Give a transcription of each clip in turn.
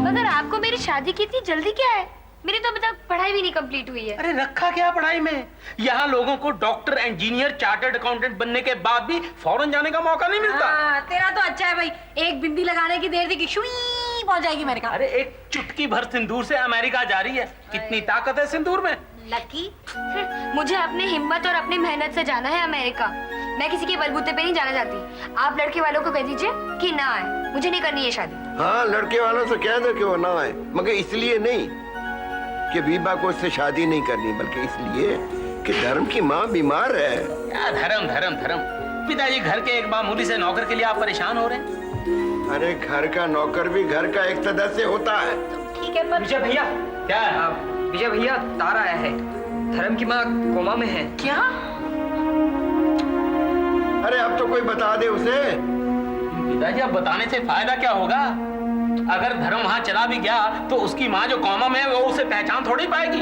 मगर आपको मेरी शादी की इतनी जल्दी क्या है? मेरी तो अभी तक पढ़ाई भी नहीं कंप्लीट हुई है। अरे रखा क्या पढ़ाई में? यहाँ लोगों को डॉक्टर, इंजीनियर, चार्टर्ड अकाउंटेंट बनने के बाद भी फॉरेन जाने का मौका नहीं मिलता। तेरा तो अच्छा है भाई, एक बिंदी लगाने की देर थी कि शुई पहुंच जाएगी अमेरिका। अरे एक चुटकी भर सिंदूर से अमेरिका जा रही है। कितनी ताकत है सिंदूर में। लकी, मुझे अपनी हिम्मत और अपनी मेहनत से जाना है अमेरिका। मैं किसी के बलबूते पे नहीं जाना चाहती। आप लड़के वालों को कह दीजिए कि ना आए, मुझे नहीं करनी है शादी। हाँ, लड़के वालों से कह दो कि वो ना आए, मगर इसलिए नहीं कि बीबा को उससे शादी नहीं करनी, बल्कि इसलिए कि धर्म की माँ बीमार है। क्या धर्म धर्म धर्म? पिताजी घर के एक मामूली से नौकर के लिए आप परेशान हो रहे हैं? अरे घर का नौकर भी घर का एक सदस्य होता है। ठीक है पर विजय भैया, क्या? विजय भैया तार आया है, धर्म की माँ कोमा में है। क्या? अरे अब तो कोई बता दे उसे। पिताजी अब बताने से फायदा क्या होगा? अगर धर्म वहाँ चला भी गया तो उसकी माँ जो कोमा में है वो उसे पहचान थोड़ी पाएगी।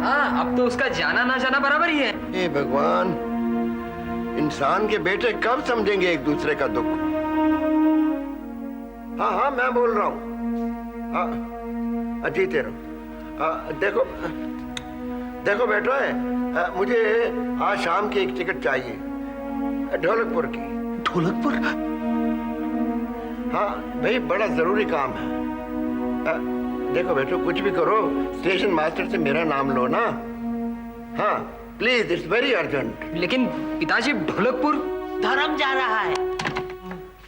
हाँ, अब तो उसका जाना ना जाना बराबर ही है। हे भगवान, इंसान के बेटे कब समझेंगे एक दूसरे का दुख। हाँ हाँ, मैं बोल रहा हूँ। हाँ, जीते रहो। देखो देखो बेटो है, मुझे आज शाम की एक टिकट चाहिए ढोलकपुर की। ढोलकपुर? हाँ भाई, बड़ा जरूरी काम है। देखो बेटो, कुछ भी करो, स्टेशन मास्टर से मेरा नाम लो ना। हाँ प्लीज, इट्स वेरी अर्जेंट। लेकिन पिताजी ढोलकपुर। धर्म जा रहा है।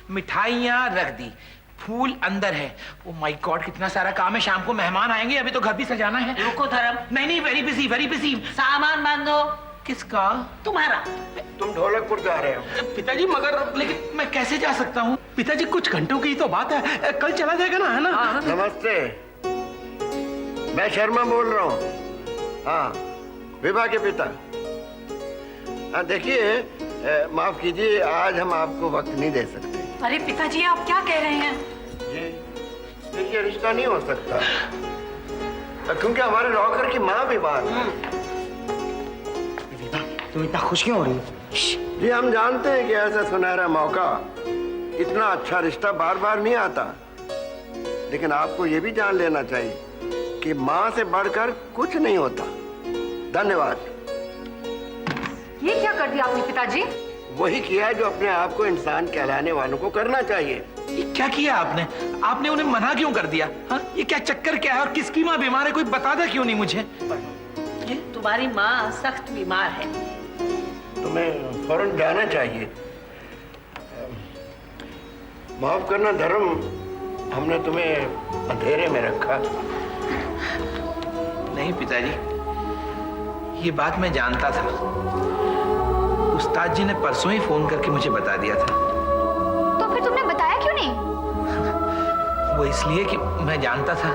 मिठाइयाँ रख दी, फूल अंदर है। ओ माय गॉड, कितना सारा काम है। शाम को मेहमान आएंगे, अभी तो घर भी सजाना है। रुको धर्म, नहीं नहीं, वेरी बिजी वेरी बिजी। सामान बांधो। किसका? तुम्हारा। तुम ढोलकपुर जा रहे हो? पिताजी मगर लेकिन मैं कैसे जा सकता हूँ? पिताजी कुछ घंटों की तो बात है, कल चला जाएगा ना, है ना? नमस्ते, मैं शर्मा बोल रहा हूँ। हाँ, विभा के पिता। देखिए, माफ कीजिए, आज हम आपको वक्त नहीं दे सकते। अरे पिताजी, आप क्या कह रहे हैं? ये रिश्ता नहीं हो सकता, क्योंकि हमारे नौकर की माँ बीमार है। तुम इतना खुश क्यों हो रही हो? जी हम जानते हैं कि ऐसा सुनहरा मौका, इतना अच्छा रिश्ता बार बार नहीं आता, लेकिन आपको ये भी जान लेना चाहिए कि माँ से बढ़कर कुछ नहीं होता। धन्यवाद। ये क्या कर दिया आपने पिताजी? वही किया जो अपने आप को इंसान कहलाने वालों को करना चाहिए। ये क्या किया आपने? आपने उन्हें मना क्यों कर दिया? हाँ, ये क्या चक्कर क्या है और किसकी माँ बीमार है? कोई बता दे क्यों नहीं मुझे? तुम्हारी माँ सख्त बीमार है। तुम्हें फौरन जाना चाहिए। माफ करना धर्म, हमने तुम्हें अंधेरे में रखा। नहीं पिताजी, ये बात मैं जानता था। उस्ताद जी ने परसों ही फोन करके मुझे बता दिया था। तो फिर तुमने बताया क्यों नहीं? वो इसलिए कि मैं जानता था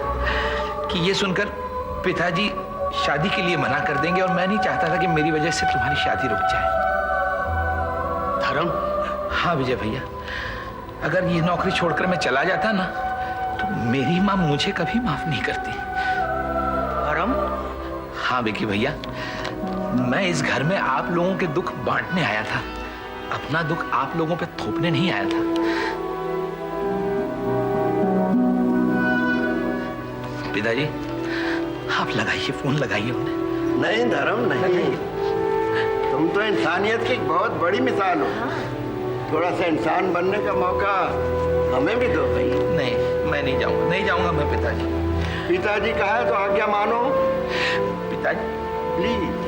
कि ये सुनकर पिताजी शादी के लिए मना कर देंगे और मैं नहीं चाहता था कि मेरी वजह से तुम्हारी शादी रुक जाए। धर्म? हाँ विजय भैया, अगर ये नौकरी छोड़कर मैं चला जाता ना तो मेरी माँ मुझे कभी माफ नहीं करती। धर्म? हाँ विकी भैया, मैं इस घर में आप लोगों के दुख बांटने आया था, अपना दुख आप लोगों पे थोपने नहीं आया था। पिताजी आप लगाइए, फोन लगाइए उन्हें। नहीं धर्म नहीं, तुम तो इंसानियत की एक बहुत बड़ी मिसाल हो। थोड़ा सा इंसान बनने का मौका हमें भी दो भाई। नहीं, मैं नहीं जाऊंगा, नहीं जाऊंगा मैं पिताजी। पिताजी कहा है तो आज्ञा मानो। पिताजी प्लीज।